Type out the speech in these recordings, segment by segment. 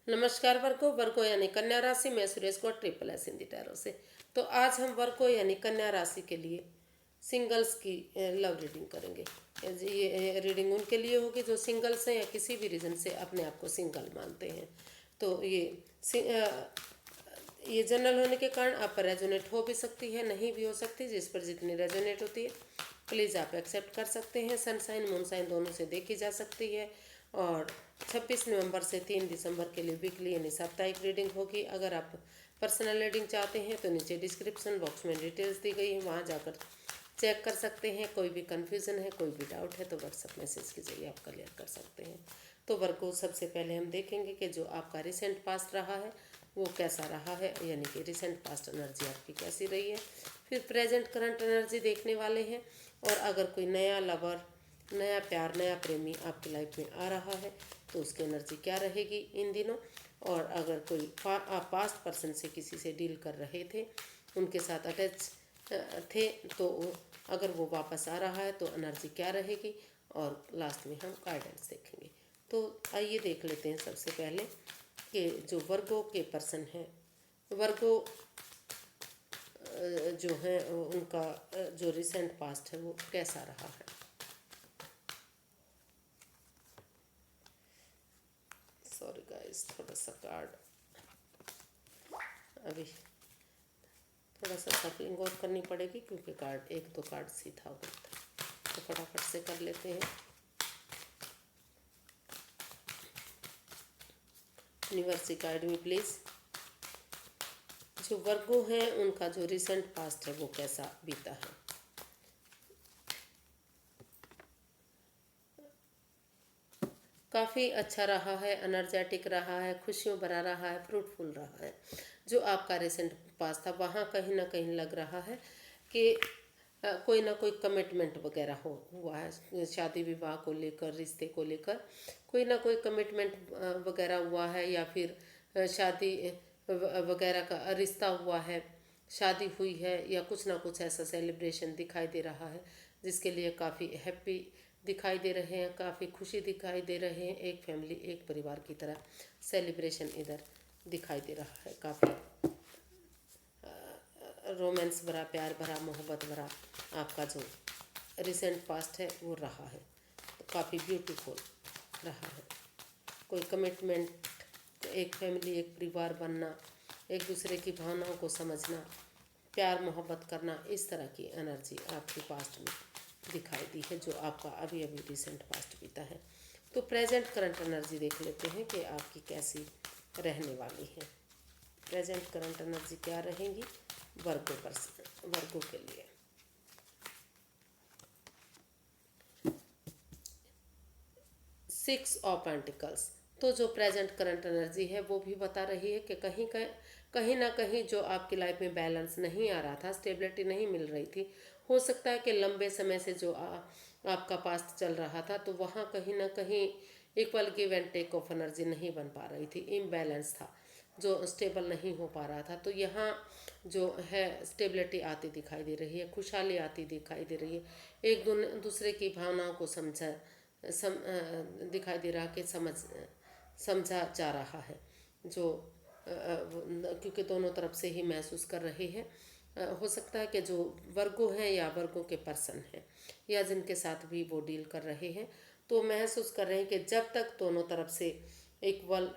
नमस्कार वर्गो वर्गो यानी कन्या राशि में सुरेश को ट्रिपल एस हिंदी टैरो से। तो आज हम वर्गो यानी कन्या राशि के लिए सिंगल्स की लव रीडिंग करेंगे। ये रीडिंग उनके लिए होगी जो सिंगल्स हैं या किसी भी रीजन से अपने आप को सिंगल मानते हैं। तो ये जनरल होने के कारण आप पर रेजोनेट हो भी सकती है, नहीं भी हो सकती। जिस पर जितनी रेजोनेट होती है प्लीज़ आप एक्सेप्ट कर सकते हैं। सनसाइन मूनसाइन दोनों से देखी जा सकती है। और 26 नवंबर से 3 दिसंबर के लिए वीकली यानी साप्ताहिक रीडिंग होगी। अगर आप पर्सनल रीडिंग चाहते हैं तो नीचे डिस्क्रिप्शन बॉक्स में डिटेल्स दी गई है, वहाँ जाकर चेक कर सकते हैं। कोई भी कन्फ्यूज़न है, कोई भी डाउट है तो व्हाट्सएप मैसेज के जरिए आप क्लियर कर सकते हैं। तो वर्क को सबसे पहले हम देखेंगे कि जो आपका रिसेंट पास्ट रहा है वो कैसा रहा है, यानी कि रिसेंट पास्ट एनर्जी आपकी कैसी रही है। फिर प्रेजेंट करंट एनर्जी देखने वाले हैं। और अगर कोई नया लवर, नया प्यार, नया प्रेमी आपकी लाइफ में आ रहा है तो उसकी एनर्जी क्या रहेगी इन दिनों। और अगर कोई आप पास्ट पर्सन से किसी से डील कर रहे थे, उनके साथ अटैच थे, तो अगर वो वापस आ रहा है तो एनर्जी क्या रहेगी। और लास्ट में हम गाइडेंस देखेंगे। तो आइए देख लेते हैं सबसे पहले कि जो वर्गो के पर्सन हैं, वर्गो जो है उनका जो रिसेंट पास्ट है वो कैसा रहा है। सॉरी गाइस, थोड़ा सा कार्ड अभी थोड़ा सा शफलिंग और करनी पड़ेगी क्योंकि कार्ड एक दो कार्ड सीधा हो गया था। तो फटाफट से कर लेते हैं। Universe guide me please. जो वर्गो हैं उनका जो रिसेंट पास्ट है वो कैसा बीता है। काफ़ी अच्छा रहा है, एनर्जेटिक रहा है, खुशियों भरा रहा है, फ्रूटफुल रहा है। जो आपका रिसेंट पास्ट था वहाँ कहीं ना कहीं लग रहा है कि कोई ना कोई कमिटमेंट वगैरह हुआ है। शादी विवाह को लेकर, रिश्ते को लेकर कोई ना कोई कमिटमेंट वगैरह हुआ है, या फिर शादी वगैरह का रिश्ता हुआ है, शादी हुई है, या कुछ ना कुछ ऐसा सेलिब्रेशन दिखाई दे रहा है जिसके लिए काफ़ी हैप्पी दिखाई दे रहे हैं, काफ़ी खुशी दिखाई दे रहे हैं। एक फैमिली, एक परिवार की तरह सेलिब्रेशन इधर दिखाई दे रहा है। काफ़ी रोमांस भरा, प्यार भरा, मोहब्बत भरा आपका जो रिसेंट पास्ट है वो रहा है। तो काफ़ी ब्यूटीफुल रहा है। कोई कमिटमेंट, एक फैमिली, एक परिवार बनना, एक दूसरे की भावनाओं को समझना, प्यार मोहब्बत करना, इस तरह की एनर्जी आपके पास्ट में दिखाई दी है जो आपका अभी अभी रिसेंट पास्ट बीता है। तो प्रेजेंट करंट एनर्जी देख लेते हैं कि आपकी कैसी रहने वाली है। प्रेजेंट करंट एनर्जी क्या रहेंगी वर्गों के लिए। 6 ऑफ पेंटिकल्स। तो जो प्रेजेंट करंट एनर्जी है वो भी बता रही है कि कहीं ना कहीं जो आपकी लाइफ में बैलेंस नहीं आ रहा था, स्टेबिलिटी नहीं मिल रही थी। हो सकता है कि लंबे समय से जो आपका पास्ट चल रहा था तो वहाँ कहीं ना कहीं equal give and take of energy नहीं बन पा रही थी, इम्बैलेंस था, जो स्टेबल नहीं हो पा रहा था। तो यहाँ जो है स्टेबिलिटी आती दिखाई दे रही है, खुशहाली आती दिखाई दे रही है। एक दूसरे की भावनाओं को दिखाई दे रहा कि समझा जा रहा है। जो क्योंकि दोनों तरफ से ही महसूस कर रहे हैं। हो सकता है कि जो वर्गो हैं या वर्गों के पर्सन हैं या जिनके साथ भी वो डील कर रहे हैं तो महसूस कर रहे हैं कि जब तक दोनों तरफ से equal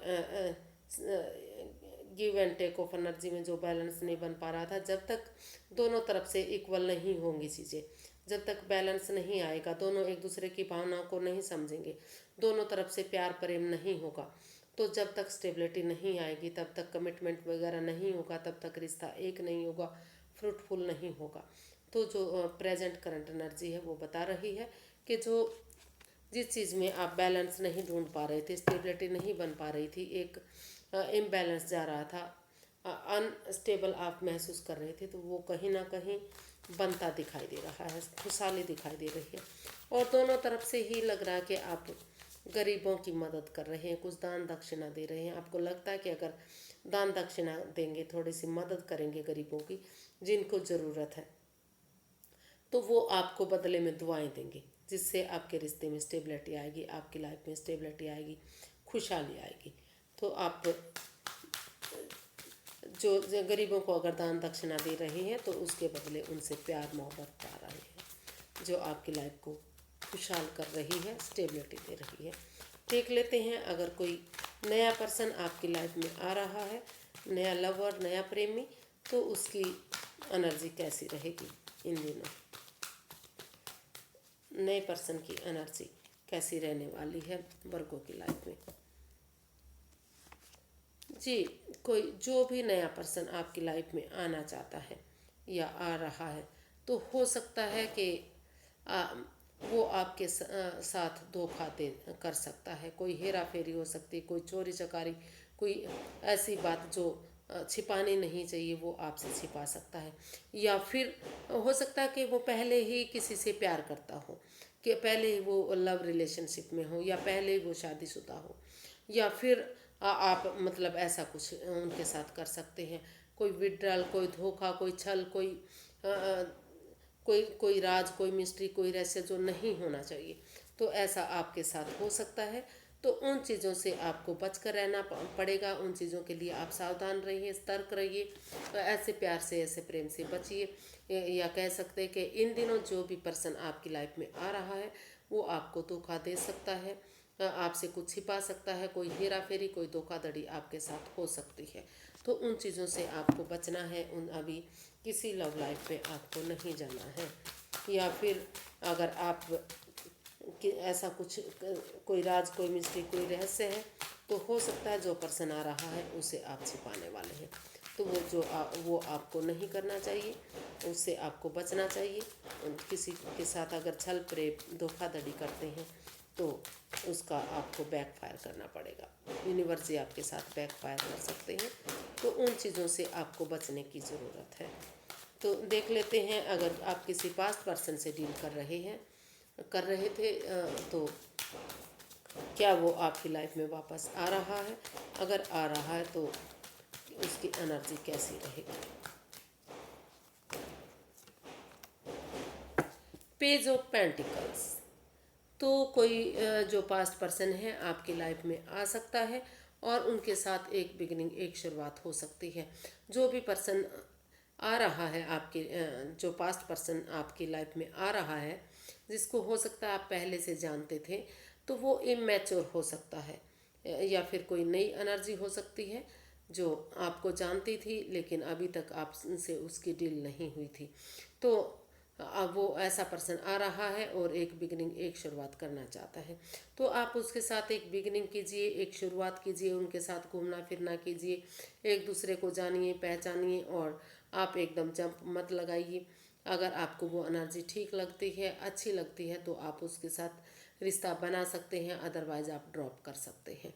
give and take of energy में जो बैलेंस नहीं बन पा रहा था, जब तक दोनों तरफ से इक्वल नहीं होंगी चीज़ें, जब तक बैलेंस नहीं आएगा, दोनों एक दूसरे की भावनाओं को नहीं समझेंगे, दोनों तरफ से प्यार प्रेम नहीं होगा, तो जब तक स्टेबिलिटी नहीं आएगी, तब तक कमिटमेंट वगैरह नहीं होगा, तब तक रिश्ता एक नहीं होगा, फ्रूटफुल नहीं होगा। तो जो प्रेजेंट करंट एनर्जी है वो बता रही है कि जो जिस चीज़ में आप बैलेंस नहीं ढूंढ पा रहे थे, स्टेबिलिटी नहीं बन पा रही थी, एक इम्बैलेंस जा रहा था, अनस्टेबल आप महसूस कर रहे थे, तो वो कहीं ना कहीं बनता दिखाई दे रहा है, खुशहाली दिखाई दे रही है। और दोनों तरफ से ही लग रहा है कि आप गरीबों की मदद कर रहे हैं, कुछ दान दक्षिणा दे रहे हैं। आपको लगता है कि अगर दान दक्षिणा देंगे, थोड़ी सी मदद करेंगे गरीबों की जिनको ज़रूरत है, तो वो आपको बदले में दुआएं देंगे, जिससे आपके रिश्ते में स्टेबिलिटी आएगी, आपकी लाइफ में स्टेबिलिटी आएगी, खुशहाली आएगी। तो आप जो गरीबों को अगर दान दक्षिणा दे रहे हैं तो उसके बदले उनसे प्यार मोहब्बत पा रहे हैं, जो आपकी लाइफ को खुशहाल कर रही है, स्टेबिलिटी दे रही है। देख लेते हैं अगर कोई नया पर्सन आपकी लाइफ में आ रहा है, नया लवर, नया प्रेमी, तो उसकी एनर्जी कैसी रहेगी इन दिनों। नए पर्सन की एनर्जी कैसी रहने वाली है वर्गों की लाइफ में। जी, कोई जो भी नया पर्सन आपकी लाइफ में आना चाहता है या आ रहा है, तो हो सकता है कि आ, वो आपके साथ धोखा दे कर सकता है। कोई हेरा फेरी हो सकती है, कोई चोरी चकारी, कोई ऐसी बात जो छिपानी नहीं चाहिए वो आपसे छिपा सकता है। या फिर हो सकता है कि वो पहले ही किसी से प्यार करता हो, कि पहले ही वो लव रिलेशनशिप में हो, या पहले ही वो शादीशुदा हो, या फिर आप मतलब ऐसा कुछ उनके साथ कर सकते हैं। कोई विड्रॉल, कोई धोखा, कोई छल, कोई राज, कोई मिस्ट्री, कोई रहस्य जो नहीं होना चाहिए, तो ऐसा आपके साथ हो सकता है। तो उन चीज़ों से आपको बच कर रहना पड़ेगा। उन चीज़ों के लिए आप सावधान रहिए, सतर्क रहिए। तो ऐसे प्यार से, ऐसे प्रेम से बचिए। या कह सकते हैं कि इन दिनों जो भी पर्सन आपकी लाइफ में आ रहा है वो आपको धोखा दे सकता है, आपसे कुछ छिपा सकता है। कोई हेरा फेरी, कोई धोखाधड़ी आपके साथ हो सकती है। तो उन चीज़ों से आपको बचना है। अभी किसी लव लाइफ में आपको नहीं जाना है। या फिर अगर आप कि ऐसा कुछ कोई राज, कोई मिस्ट्री, कोई रहस्य है, तो हो सकता है जो पर्सन आ रहा है उसे आप छिपाने वाले हैं। तो वो आपको नहीं करना चाहिए, उससे आपको बचना चाहिए। किसी के साथ अगर छल प्रेम धोखाधड़ी करते हैं तो उसका आपको बैकफायर करना पड़ेगा। यूनिवर्स जी आपके साथ बैकफायर कर सकते हैं। तो उन चीज़ों से आपको बचने की ज़रूरत है। तो देख लेते हैं अगर आप किसी पास्ट पर्सन से डील कर रहे थे, तो क्या वो आपकी लाइफ में वापस आ रहा है। अगर आ रहा है तो उसकी एनर्जी कैसी रहेगी। Page of pentacles. तो कोई जो पास्ट पर्सन है आपकी लाइफ में आ सकता है और उनके साथ एक बिगिनिंग, एक शुरुआत हो सकती है। जो भी पर्सन आ रहा है आपके जो पास्ट पर्सन आपकी लाइफ में आ रहा है, जिसको हो सकता है आप पहले से जानते थे, तो वो इमैच्योर हो सकता है। या फिर कोई नई एनर्जी हो सकती है जो आपको जानती थी लेकिन अभी तक आपसे उसकी डील नहीं हुई थी। तो अब वो ऐसा पर्सन आ रहा है और एक बिगिनिंग, एक शुरुआत करना चाहता है। तो आप उसके साथ एक बिगिनिंग कीजिए, एक शुरुआत कीजिए, उनके साथ घूमना फिरना कीजिए, एक दूसरे को जानिए, पहचानिए। और आप एकदम जंप मत लगाइए। अगर आपको वो एनर्जी ठीक लगती है, अच्छी लगती है, तो आप उसके साथ रिश्ता बना सकते हैं, अदरवाइज आप ड्रॉप कर सकते हैं।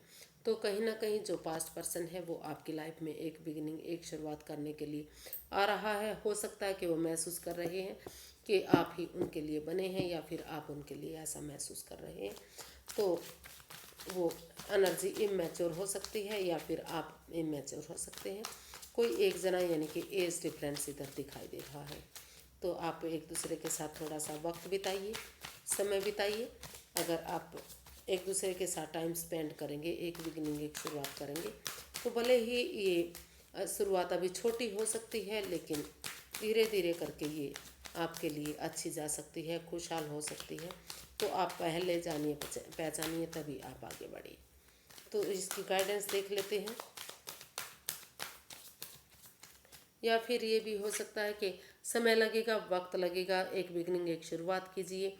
तो कहीं ना कहीं जो पास्ट पर्सन है वो आपकी लाइफ में एक बिगिनिंग, एक शुरुआत करने के लिए आ रहा है। हो सकता है कि वो महसूस कर रहे हैं कि आप ही उनके लिए बने हैं, या फिर आप उनके लिए ऐसा महसूस कर रहे हैं। तो वो एनर्जी इमैच्योर हो सकती है या फिर आप इमैच्योर हो सकते हैं। कोई एक जना यानी कि एज डिफरेंस इधर दिखाई दे रहा है। तो आप एक दूसरे के साथ थोड़ा सा वक्त बिताइए, समय बिताइए। अगर आप एक दूसरे के साथ टाइम स्पेंड करेंगे, एक बिगिनिंग, एक शुरुआत करेंगे, तो भले ही ये शुरुआत अभी छोटी हो सकती है, लेकिन धीरे धीरे करके ये आपके लिए अच्छी जा सकती है, खुशहाल हो सकती है। तो आप पहले जानिए, पहचानिए, तभी आप आगे बढ़िए। तो इसकी गाइडेंस देख लेते हैं। या फिर ये भी हो सकता है कि समय लगेगा, वक्त लगेगा, एक बिगनिंग, एक शुरुआत कीजिए।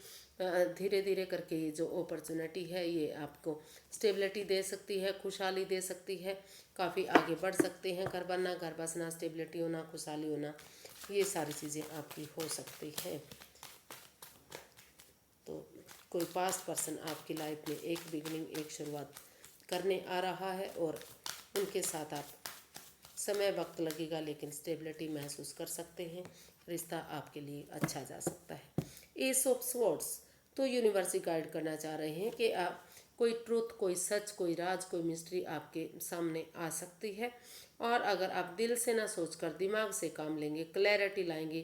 धीरे धीरे करके ये जो अपॉर्चुनिटी है ये आपको स्टेबिलिटी दे सकती है, खुशहाली दे सकती है। काफ़ी आगे बढ़ सकते हैं। घर बनना, घर बसना, स्टेबिलिटी होना, खुशहाली होना, ये सारी चीज़ें आपकी हो सकती हैं। तो कोई पास्ट पर्सन आपकी लाइफ में एक बिगनिंग, एक शुरुआत करने आ रहा है और उनके साथ आप समय वक्त लगेगा लेकिन स्टेबिलिटी महसूस कर सकते हैं। रिश्ता आपके लिए अच्छा जा सकता है। S of swords. तो यूनिवर्स गाइड करना चाह रहे हैं कि आप कोई ट्रूथ, कोई सच, कोई राज, कोई मिस्ट्री आपके सामने आ सकती है। और अगर आप दिल से ना सोचकर दिमाग से काम लेंगे, क्लैरिटी लाएंगे,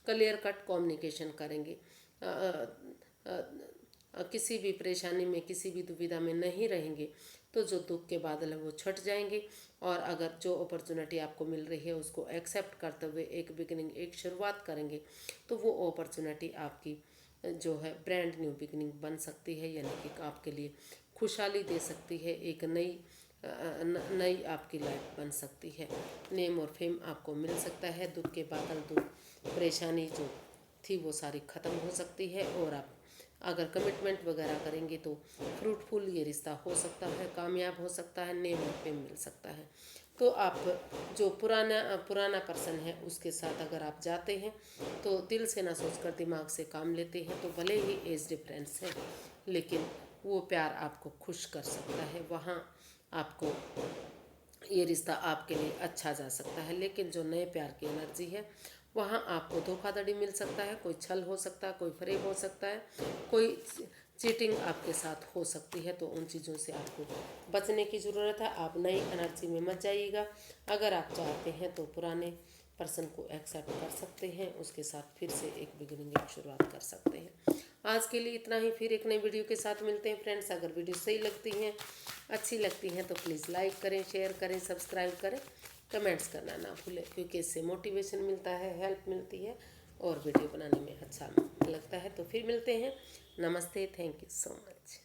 क्लियर कट कम्युनिकेशन करेंगे, किसी भी परेशानी में, किसी भी दुविधा में नहीं रहेंगे, तो जो दुख के बादल हैं वो छट जाएंगे। और अगर जो अपॉर्चुनिटी आपको मिल रही है उसको एक्सेप्ट करते हुए एक बिगिनिंग, एक शुरुआत करेंगे, तो वो अपॉर्चुनिटी आपकी जो है ब्रांड न्यू बिगिनिंग बन सकती है, यानी कि आपके लिए खुशहाली दे सकती है, एक नई आपकी लाइफ बन सकती है। नेम और फेम आपको मिल सकता है। दुख के बादल, दुख परेशानी जो थी वो सारी ख़त्म हो सकती है। और आप अगर कमिटमेंट वगैरह करेंगे तो फ्रूटफुल ये रिश्ता हो सकता है, कामयाब हो सकता है, नेम और फेम मिल सकता है। तो आप जो पुराना पर्सन है उसके साथ अगर आप जाते हैं तो दिल से ना सोचकर दिमाग से काम लेते हैं, तो भले ही एज डिफरेंस है लेकिन वो प्यार आपको खुश कर सकता है। वहाँ आपको ये रिश्ता आपके लिए अच्छा जा सकता है। लेकिन जो नए प्यार की एनर्जी है वहाँ आपको धोखाधड़ी मिल सकता है, कोई छल हो सकता है, कोई फरेब हो सकता है, कोई चीटिंग आपके साथ हो सकती है। तो उन चीज़ों से आपको बचने की ज़रूरत है। आप नई एनर्जी में मत जाइएगा। अगर आप चाहते हैं तो पुराने पर्सन को एक्सेप्ट कर सकते हैं, उसके साथ फिर से एक बिगिनिंग, एक शुरुआत कर सकते हैं। आज के लिए इतना ही, फिर एक नई वीडियो के साथ मिलते हैं फ्रेंड्स। अगर वीडियो सही लगती हैं, अच्छी लगती हैं तो प्लीज़ लाइक करें, शेयर करें, सब्सक्राइब करें, कमेंट्स करना ना भूलें, क्योंकि इससे मोटिवेशन मिलता है, हेल्प मिलती है और वीडियो बनाने में अच्छा लगता है। तो फिर मिलते हैं। नमस्ते, थैंक यू सो मच।